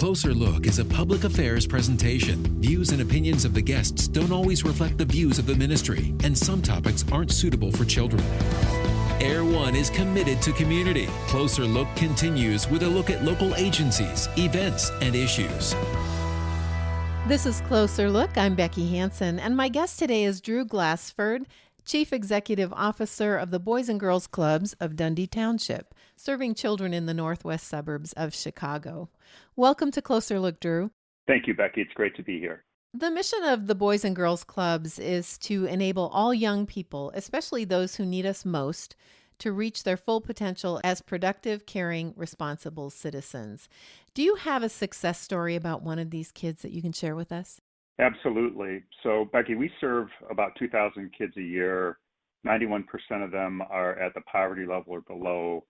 Closer Look is a public affairs presentation. Views and opinions of the guests don't always reflect the views of the ministry, and some topics aren't suitable for children. Air One is committed to community. Closer Look continues with a look at local agencies, events, and issues. This is Closer Look. I'm Becky Hanson, and my guest today is Drew Glassford, Chief Executive Officer of the Boys and Girls Clubs of Dundee Township, serving children in the northwest suburbs of Chicago. Welcome to Closer Look, Drew. Thank you, Becky. It's great to be here. The mission of the Boys and Girls Clubs is to enable all young people, especially those who need us most, to reach their full potential as productive, caring, responsible citizens. Do you have a success story about one of these kids that you can share with us? Absolutely. So, Becky, we serve about 2,000 kids a year. 91% of them are at the poverty level or below.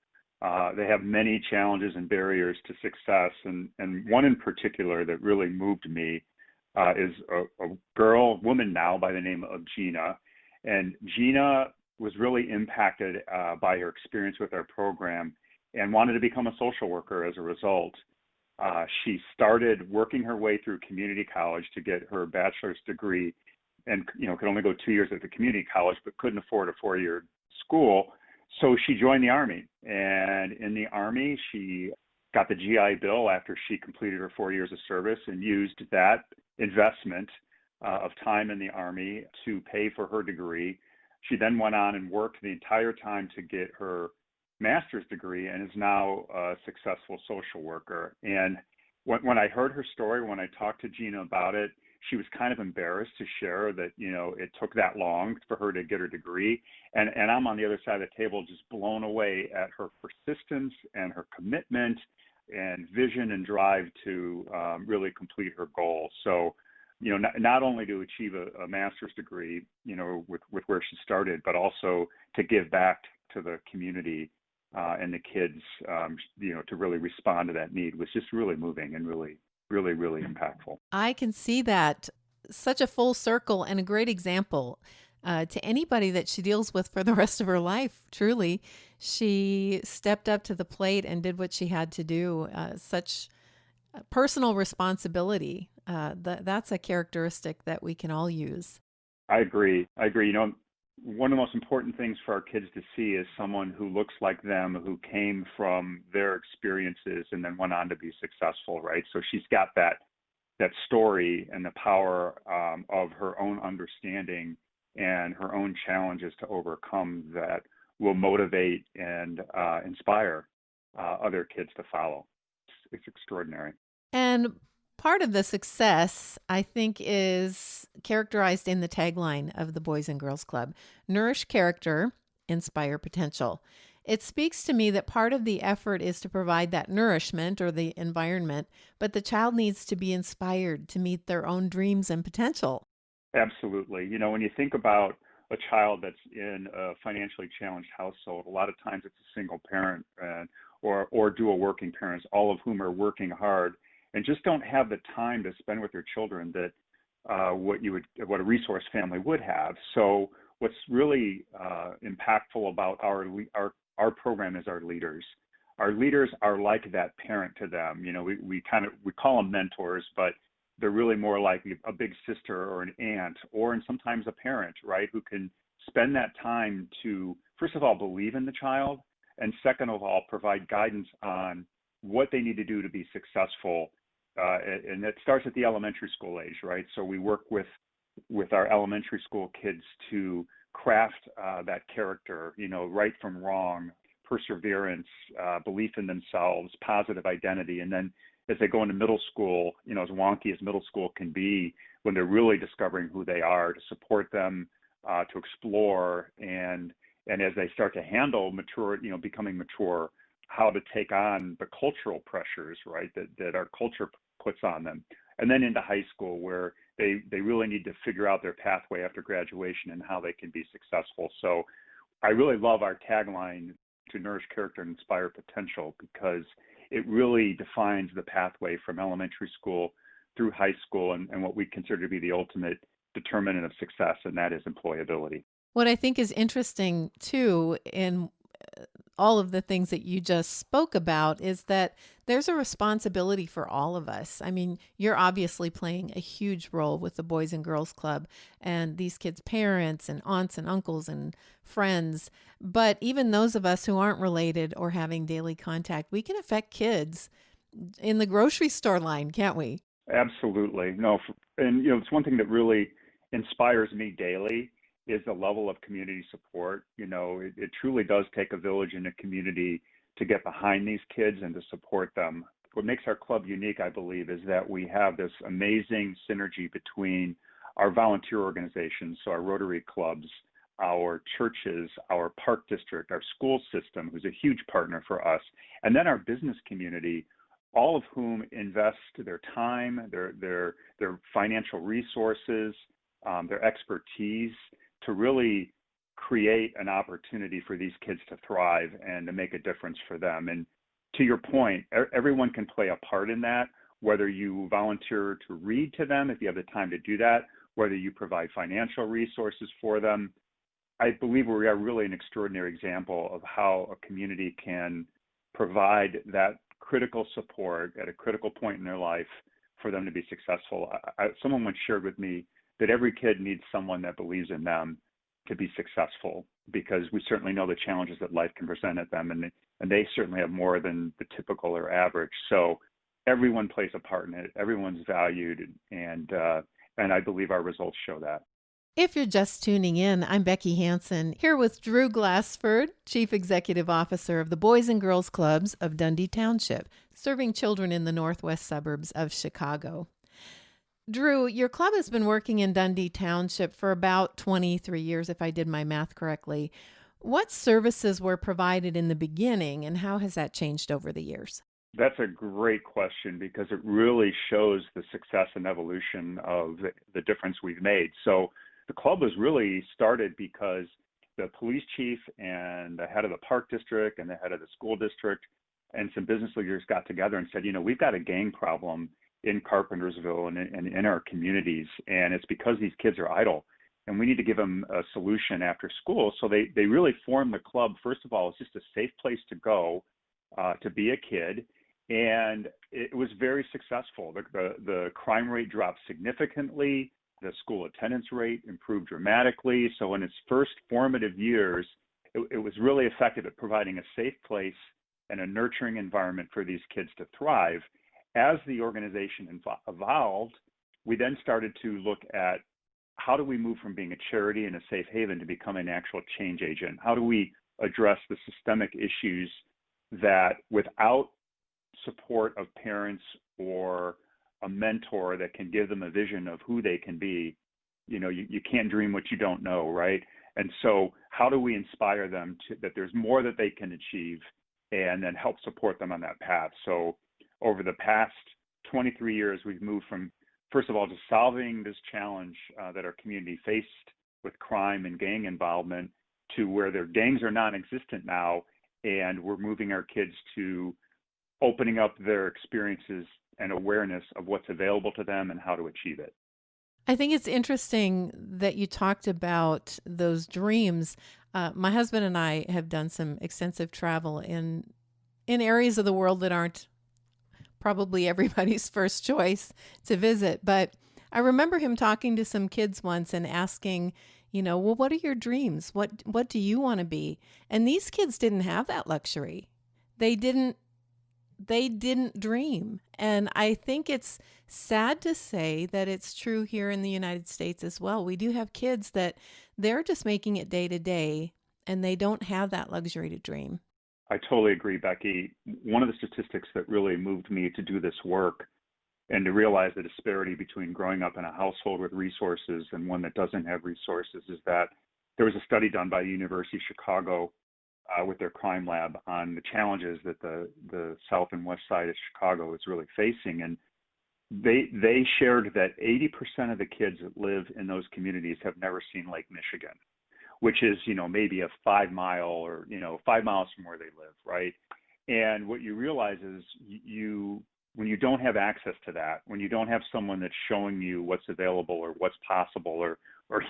They have many challenges and barriers to success. And one in particular that really moved me is a woman now by the name of Gina. And Gina was really impacted by her experience with our program and wanted to become a social worker as a result. She started working her way through community college to get her bachelor's degree and, could only go 2 years at the community college, but couldn't afford a 4-year school. So she joined the Army. And in the Army, she got the GI Bill after she completed her 4 years of service and used that investment of time in the Army to pay for her degree. She then went on and worked the entire time to get her master's degree and is now a successful social worker. And when I heard her story, when I talked to Gina about it, she was kind of embarrassed to share that, it took that long for her to get her degree. And I'm on the other side of the table just blown away at her persistence and her commitment and vision and drive to really complete her goal. So, not only to achieve a master's degree, with where she started, but also to give back to the community and the kids, to really respond to that need was just really moving and really impactful. I can see that. Such a full circle and a great example to anybody that she deals with for the rest of her life. Truly, she stepped up to the plate and did what she had to do. Such personal responsibility. That's a characteristic that we can all use. I agree. One of the most important things for our kids to see is someone who looks like them, who came from their experiences and then went on to be successful, right? So she's got that story and the power of her own understanding and her own challenges to overcome that will motivate and inspire other kids to follow. It's extraordinary. And part of the success, I think, is characterized in the tagline of the Boys and Girls Club: nourish character, inspire potential. It speaks to me that part of the effort is to provide that nourishment or the environment, but the child needs to be inspired to meet their own dreams and potential. Absolutely. When you think about a child that's in a financially challenged household, a lot of times it's a single parent or dual working parents, all of whom are working hard and just don't have the time to spend with their children that what a resource family would have. So what's really impactful about our program is our leaders. Our leaders are like that parent to them. We call them mentors, but they're really more like a big sister or an aunt, or sometimes a parent, right, who can spend that time to, first of all, believe in the child, and second of all, provide guidance on what they need to do to be successful. And that starts at the elementary school age, right? So we work with our elementary school kids to craft that character, right from wrong, perseverance, belief in themselves, positive identity. And then as they go into middle school, as wonky as middle school can be, when they're really discovering who they are, to support them, to explore, and as they start to handle becoming mature, how to take on the cultural pressures, right, that our culture puts on them. And then into high school, where they really need to figure out their pathway after graduation and how they can be successful. So I really love our tagline, to nourish character and inspire potential, because it really defines the pathway from elementary school through high school and what we consider to be the ultimate determinant of success, and that is employability. What I think is interesting, too, in all of the things that you just spoke about is that there's a responsibility for all of us. I mean, you're obviously playing a huge role with the Boys and Girls Club and these kids' parents and aunts and uncles and friends. But even those of us who aren't related or having daily contact, we can affect kids in the grocery store line, can't we? Absolutely. No, and it's one thing that really inspires me daily is the level of community support. It truly does take a village and a community to get behind these kids and to support them. What makes our club unique, I believe, is that we have this amazing synergy between our volunteer organizations, so our Rotary clubs, our churches, our park district, our school system, who's a huge partner for us, and then our business community, all of whom invest their time, their financial resources, their expertise to really create an opportunity for these kids to thrive and to make a difference for them. And to your point, everyone can play a part in that, whether you volunteer to read to them if you have the time to do that, whether you provide financial resources for them. I believe we are really an extraordinary example of how a community can provide that critical support at a critical point in their life for them to be successful. Someone once shared with me that every kid needs someone that believes in them to be successful, because we certainly know the challenges that life can present at them, and they certainly have more than the typical or average. So everyone plays a part in it. Everyone's valued, and I believe our results show that. If you're just tuning in, I'm Becky Hanson, here with Drew Glassford, Chief Executive Officer of the Boys and Girls Clubs of Dundee Township, serving children in the northwest suburbs of Chicago. Drew, your club has been working in Dundee Township for about 23 years, if I did my math correctly. What services were provided in the beginning, and how has that changed over the years? That's a great question, because it really shows the success and evolution of the difference we've made. So the club was really started because the police chief and the head of the park district and the head of the school district and some business leaders got together and said, we've got a gang problem in Carpentersville and in our communities, and it's because these kids are idle, and we need to give them a solution after school. So they really formed the club, first of all, it's just a safe place to go to be a kid, and it was very successful. The crime rate dropped significantly. The school attendance rate improved dramatically. So in its first formative years, it was really effective at providing a safe place and a nurturing environment for these kids to thrive. As the organization evolved, we then started to look at how do we move from being a charity and a safe haven to becoming an actual change agent? How do we address the systemic issues that without support of parents or a mentor that can give them a vision of who they can be, you can't dream what you don't know, right? And so how do we inspire them that there's more that they can achieve, and then help support them on that path? So over the past 23 years, we've moved from, first of all, just solving this challenge that our community faced with crime and gang involvement, to where their gangs are non-existent now, and we're moving our kids to opening up their experiences and awareness of what's available to them and how to achieve it. I think it's interesting that you talked about those dreams. My husband and I have done some extensive travel in areas of the world that aren't probably everybody's first choice to visit. But I remember him talking to some kids once and asking, well, what are your dreams? What do you want to be? And these kids didn't have that luxury. They didn't dream. And I think it's sad to say that it's true here in the United States as well. We do have kids that they're just making it day to day, and they don't have that luxury to dream. I totally agree, Becky. One of the statistics that really moved me to do this work and to realize the disparity between growing up in a household with resources and one that doesn't have resources is that there was a study done by the University of Chicago with their crime lab on the challenges that the south and west side of Chicago is really facing. And they shared that 80% of the kids that live in those communities have never seen Lake Michigan, which is, maybe a 5 mile or, 5 miles from where they live, right? And what you realize is when you don't have access to that, when you don't have someone that's showing you what's available or what's possible or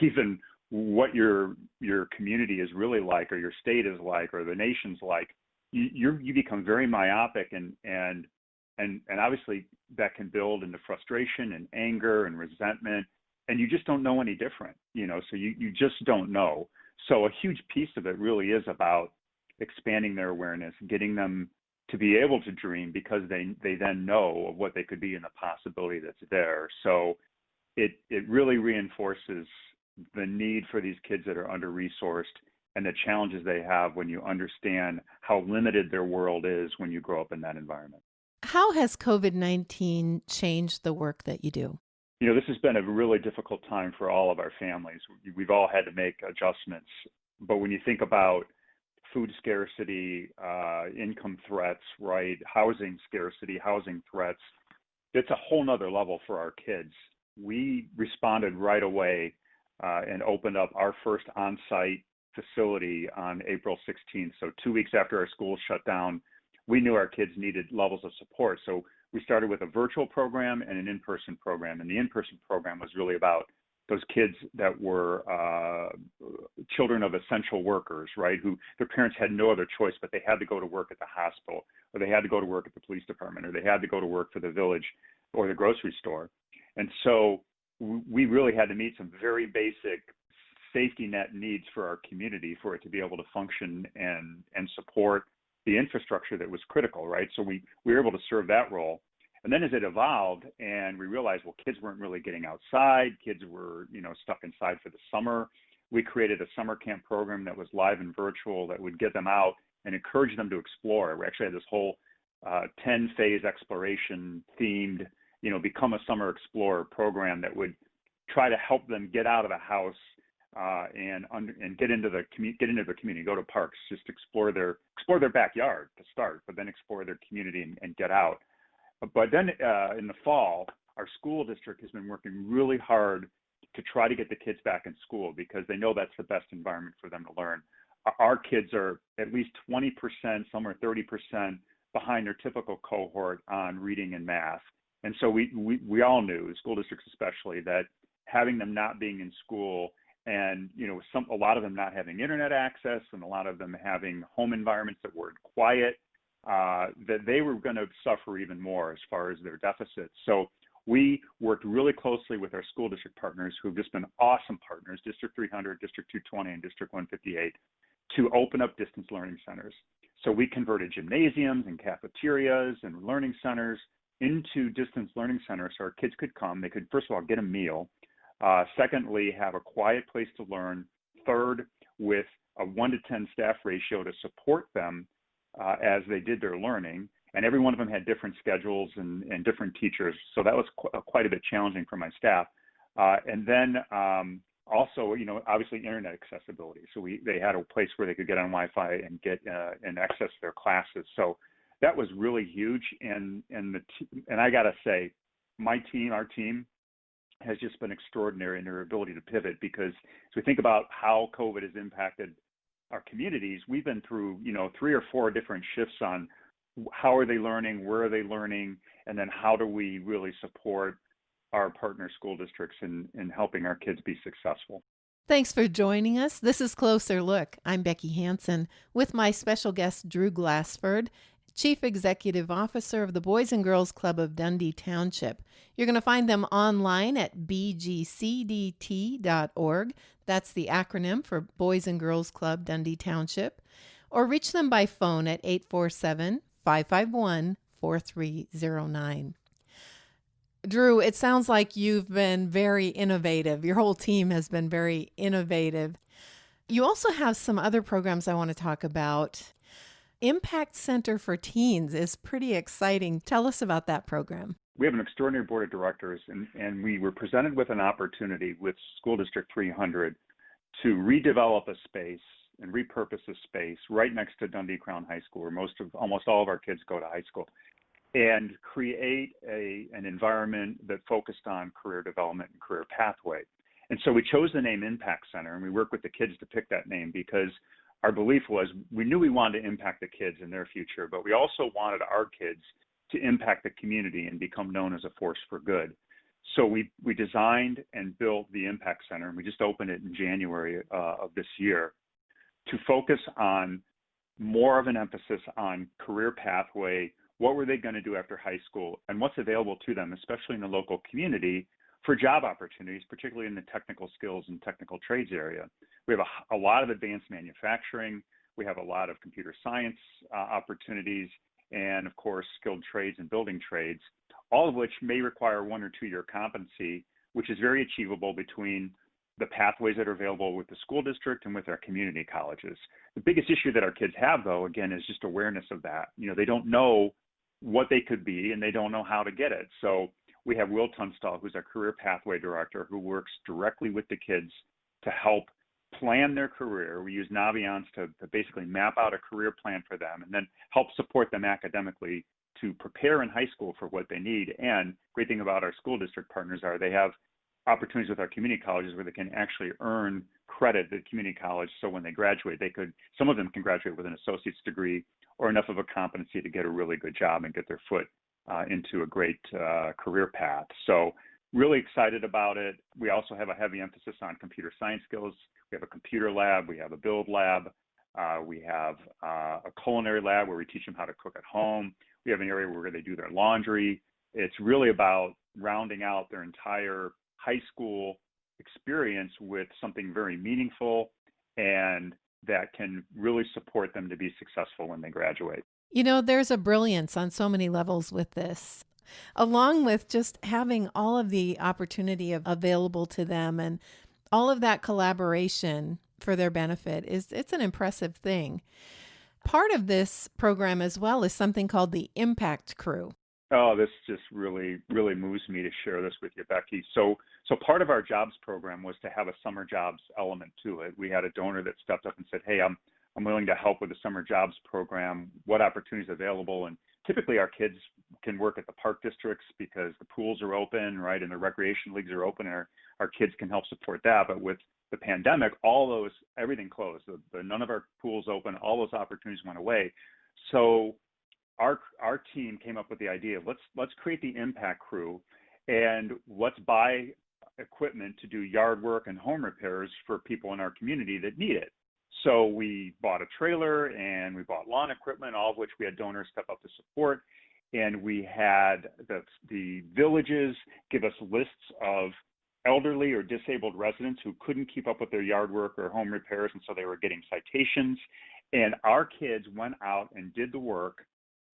even what your community is really like, or your state is like, or the nation's like, you become very myopic, and obviously that can build into frustration and anger and resentment, and you just don't know any different, so you just don't know. So a huge piece of it really is about expanding their awareness, getting them to be able to dream, because they then know of what they could be and the possibility that's there. So it really reinforces the need for these kids that are under-resourced and the challenges they have when you understand how limited their world is when you grow up in that environment. How has COVID-19 changed the work that you do? This has been a really difficult time for all of our families. We've all had to make adjustments. But when you think about food scarcity, income threats, right, housing scarcity, housing threats, it's a whole nother level for our kids. We responded right away and opened up our first on-site facility on April 16th. So 2 weeks after our schools shut down, we knew our kids needed levels of support. So we started with a virtual program and an in-person program. And the in-person program was really about those kids that were children of essential workers, right, who their parents had no other choice, but they had to go to work at the hospital, or they had to go to work at the police department, or they had to go to work for the village or the grocery store. And so we really had to meet some very basic safety net needs for our community for it to be able to function and support the infrastructure that was critical, right? So we were able to serve that role. And then as it evolved and we realized, well, kids weren't really getting outside, kids were, stuck inside for the summer, we created a summer camp program that was live and virtual that would get them out and encourage them to explore. We actually had this whole 10-phase exploration themed, Become a Summer Explorer program that would try to help them get out of the house and get into the community, go to parks, just explore their backyard to start, but then explore their community and get out. But then in the fall, our school district has been working really hard to try to get the kids back in school because they know that's the best environment for them to learn. Our kids are at least 20%, some are 30% behind their typical cohort on reading and math. And so we all knew, school districts especially, that having them not being in school and a lot of them not having internet access and a lot of them having home environments that weren't quiet, that they were going to suffer even more as far as their deficits. So we worked really closely with our school district partners who've just been awesome partners, District 300, District 220, and District 158, to open up distance learning centers. So we converted gymnasiums and cafeterias and learning centers into distance learning centers so our kids could come. They could, first of all, get a meal. Secondly, have a quiet place to learn. Third, with a 1-to-10 staff ratio to support them as they did their learning. And every one of them had different schedules and different teachers. So that was quite a bit challenging for my staff. And then also, obviously internet accessibility. So they had a place where they could get on Wi-Fi and get and access their classes. So that was really huge. And I got to say, our team, has just been extraordinary in their ability to pivot, because as we think about how COVID has impacted our communities, we've been through, 3 or 4 different shifts on how are they learning, where are they learning, and then how do we really support our partner school districts in helping our kids be successful. Thanks for joining us. This is Closer Look. I'm Becky Hanson with my special guest, Drew Glassford, Chief Executive Officer of the Boys and Girls Club of Dundee Township. You're going to find them online at BGCDT.org. That's the acronym for Boys and Girls Club Dundee Township. Or reach them by phone at 847-551-4309. Drew, it sounds like you've been very innovative. Your whole team has been very innovative. You also have some other programs I want to talk about. Impact Center for Teens is pretty exciting. Tell us about that program. We have an extraordinary board of directors, and we were presented with an opportunity with School District 300 to redevelop a space and repurpose a space right next to Dundee Crown High School, where almost all of our kids go to high school, and create an environment that focused on career development and career pathway. And so we chose the name Impact Center, and we worked with the kids to pick that name because our belief was we knew we wanted to impact the kids in their future, but we also wanted our kids to impact the community and become known as a force for good. So we designed and built the Impact Center, and we just opened it in January of this year to focus on more of an emphasis on career pathway. What were they going to do after high school, and what's available to them, especially in the local community, for job opportunities, particularly in the technical skills and technical trades area. We have a lot of advanced manufacturing. We have a lot of computer science opportunities, and of course, skilled trades and building trades, all of which may require 1 or 2 year competency, which is very achievable between the pathways that are available with the school district and with our community colleges. The biggest issue that our kids have, though, again, is just awareness of that. They don't know what they could be, and they don't know how to get it. So we have Will Tunstall, who's our career pathway director, who works directly with the kids to help plan their career. We use Naviance to basically map out a career plan for them and then help support them academically to prepare in high school for what they need. And great thing about our school district partners are they have opportunities with our community colleges where they can actually earn credit at community college. So when they graduate, some of them can graduate with an associate's degree or enough of a competency to get a really good job and get their foot into a great career path. So really excited about it. We also have a heavy emphasis on computer science skills. We have a computer lab. We have a build lab. We have a culinary lab where we teach them how to cook at home. We have an area where they do their laundry. It's really about rounding out their entire high school experience with something very meaningful and that can really support them to be successful when they graduate. There's a brilliance on so many levels with this, along with just having all of the opportunity available to them and all of that collaboration for their benefit. It's an impressive thing. Part of this program as well is something called the Impact Crew. Oh, this just really, really moves me to share this with you, Becky. So part of our jobs program was to have a summer jobs element to it. We had a donor that stepped up and said, hey, I'm willing to help with the summer jobs program. What opportunities are available? And typically our kids can work at the park districts because the pools are open, right? And the recreation leagues are open, and our kids can help support that. But with the pandemic, everything closed. None of our pools open. All those opportunities went away. So our team came up with the idea of let's create the Impact Crew, and let's buy equipment to do yard work and home repairs for people in our community that need it. So we bought a trailer and we bought lawn equipment, all of which we had donors step up to support. And we had the villages give us lists of elderly or disabled residents who couldn't keep up with their yard work or home repairs, and so they were getting citations. And our kids went out and did the work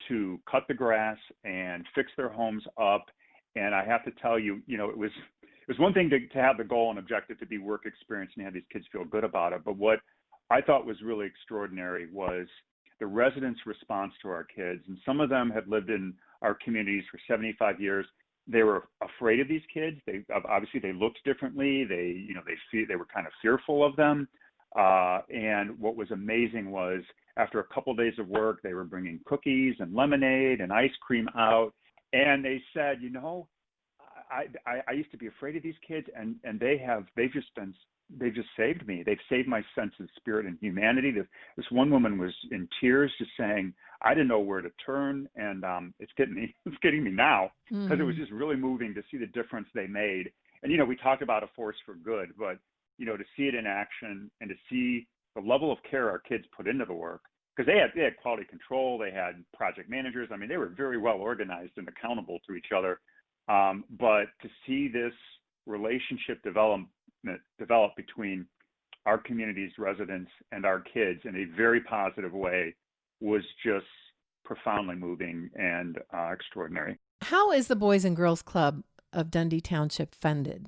to cut the grass and fix their homes up. And I have to tell you, it was one thing to have the goal and objective to be work experience and have these kids feel good about it. But what I thought was really extraordinary was the residents' response to our kids. And some of them had lived in our communities for 75 years. They were afraid of these kids. They looked differently. They were kind of fearful of them. And what was amazing was after a couple of days of work, they were bringing cookies and lemonade and ice cream out. And they said, I used to be afraid of these kids, and they've just saved me. They've saved my sense of spirit and humanity. This one woman was in tears, just saying, I didn't know where to turn, and it's getting me now, because it was just really moving to see the difference they made. And we talked about a force for good, but to see it in action and to see the level of care our kids put into the work, because they had quality control, they had project managers. I mean, they were very well organized and accountable to each other. But to see this relationship develop between our community's residents and our kids in a very positive way was just profoundly moving and extraordinary. How is the Boys and Girls Club of Dundee Township funded?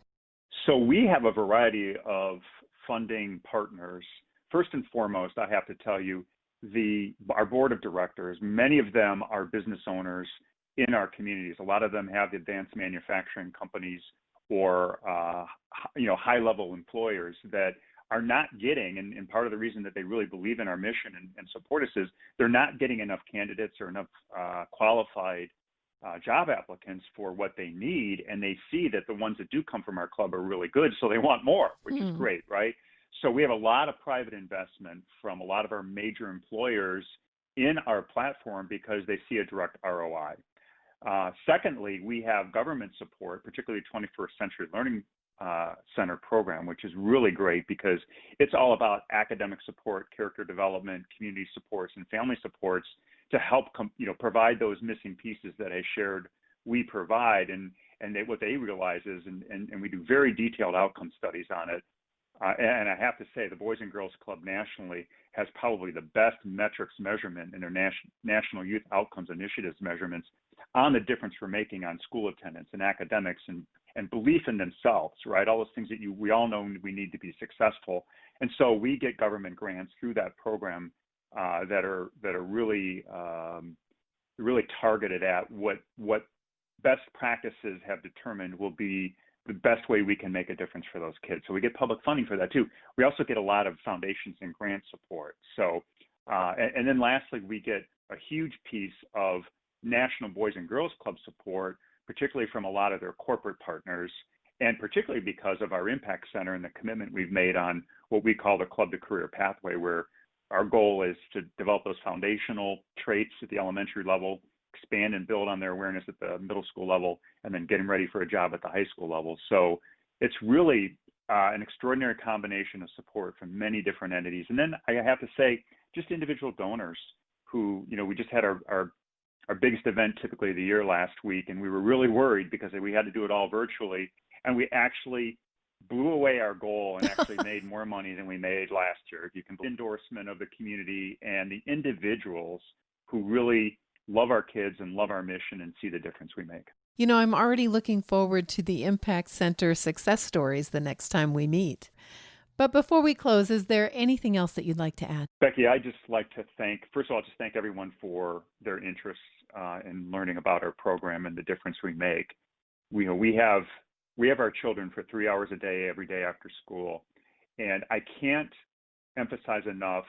So we have a variety of funding partners. First and foremost, I have to tell you, our board of directors, many of them are business owners in our communities. A lot of them have advanced manufacturing companies or high-level employers that are not getting, and part of the reason that they really believe in our mission and support us is they're not getting enough candidates or enough qualified job applicants for what they need, and they see that the ones that do come from our club are really good, so they want more, which is great, right? So we have a lot of private investment from a lot of our major employers in our platform because they see a direct ROI. Secondly, we have government support, particularly 21st Century Learning Center program, which is really great because it's all about academic support, character development, community supports, and family supports to help provide those missing pieces that I shared we provide. And what they realize is, and we do very detailed outcome studies on it. And I have to say, the Boys and Girls Club nationally has probably the best metrics measurement in their National Youth Outcomes Initiatives measurements on the difference we're making on school attendance and academics and belief in themselves, right? All those things that we all know we need to be successful. And so we get government grants through that program that are really targeted at what best practices have determined will be the best way we can make a difference for those kids. So we get public funding for that too. We also get a lot of foundations and grant support. So, and then lastly, we get a huge piece of National Boys and Girls Club support, particularly from a lot of their corporate partners, and particularly because of our Impact Center and the commitment we've made on what we call the Club to Career Pathway, where our goal is to develop those foundational traits at the elementary level, expand and build on their awareness at the middle school level, and then get them ready for a job at the high school level. So it's really an extraordinary combination of support from many different entities. And then I have to say, just individual donors who, we just had our biggest event typically of the year last week, and we were really worried because we had to do it all virtually, and we actually blew away our goal and actually made more money than we made last year. If you can believe endorsement of the community and the individuals who really love our kids and love our mission and see the difference we make. I'm already looking forward to the Impact Center success stories the next time we meet. But before we close, is there anything else that you'd like to add? Becky, I'd just like to thank everyone for their interest in learning about our program and the difference we make. We have our children for 3 hours a day, every day after school. And I can't emphasize enough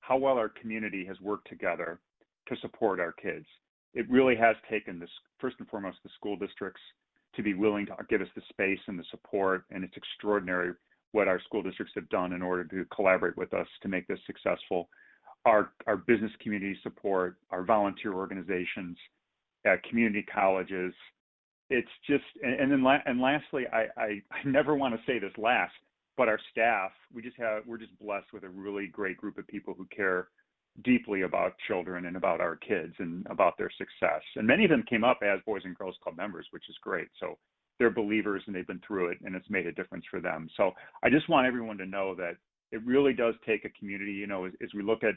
how well our community has worked together to support our kids. It really has taken this, first and foremost, the school districts to be willing to give us the space and the support. And it's extraordinary what our school districts have done in order to collaborate with us to make this successful. Our business community support, our volunteer organizations, community colleges. It's just, and lastly, I never want to say this last, but our staff, we're just blessed with a really great group of people who care deeply about children and about our kids and about their success. And many of them came up as Boys and Girls Club members, which is great. So they're believers and they've been through it and it's made a difference for them. So I just want everyone to know that it really does take a community, as we look at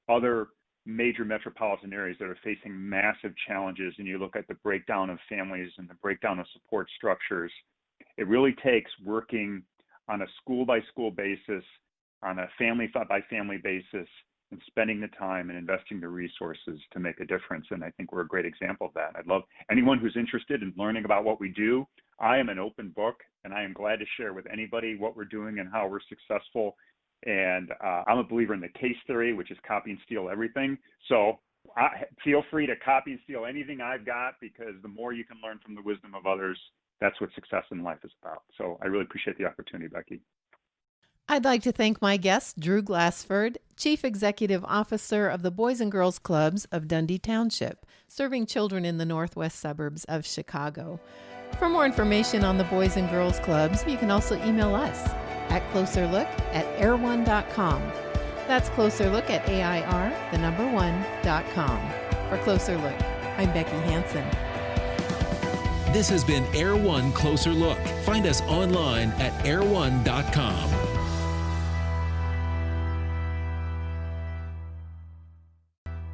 other major metropolitan areas that are facing massive challenges and you look at the breakdown of families and the breakdown of support structures, it really takes working on a school by school basis, on a family by family basis, and spending the time and investing the resources to make a difference. And I think we're a great example of that. I'd love anyone who's interested in learning about what we do. I am an open book, and I am glad to share with anybody what we're doing and how we're successful. And I'm a believer in the case theory, which is copy and steal everything. So feel free to copy and steal anything I've got, because the more you can learn from the wisdom of others, that's what success in life is about. So I really appreciate the opportunity, Becky. I'd like to thank my guest, Drew Glassford, Chief Executive Officer of the Boys and Girls Clubs of Dundee Township, serving children in the northwest suburbs of Chicago. For more information on the Boys and Girls Clubs, you can also email us at closerlook@air1.com. That's closerlook@AIR1.com. For Closer Look, I'm Becky Hanson. This has been Air One Closer Look. Find us online at air1.com.